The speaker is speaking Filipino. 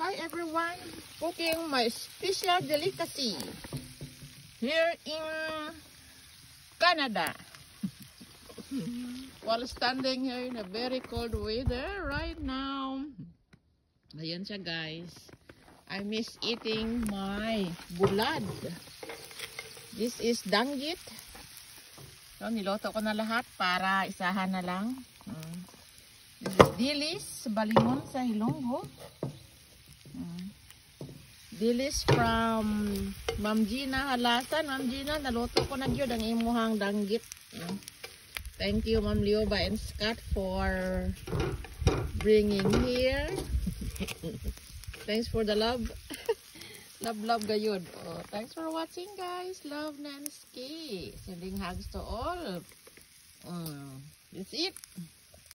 Hi everyone, cooking my special delicacy here in Canada. While standing here in a very cold weather right now. Ayan siya guys. I miss eating my bulad. This is danggit. So, niloto ko na lahat para isahan na lang. This is dilis, balingon sa Ilonggo. Dilis from Ma'am Gina Halasan. Ma'am Gina, naluto ko na yun ang imuhang danggit. Thank you Ma'am Lioba and Scott for bringing here. Thanks for the love. love gayud. Oh, thanks for watching guys. Love Nanski. Sending hugs to all. That's it.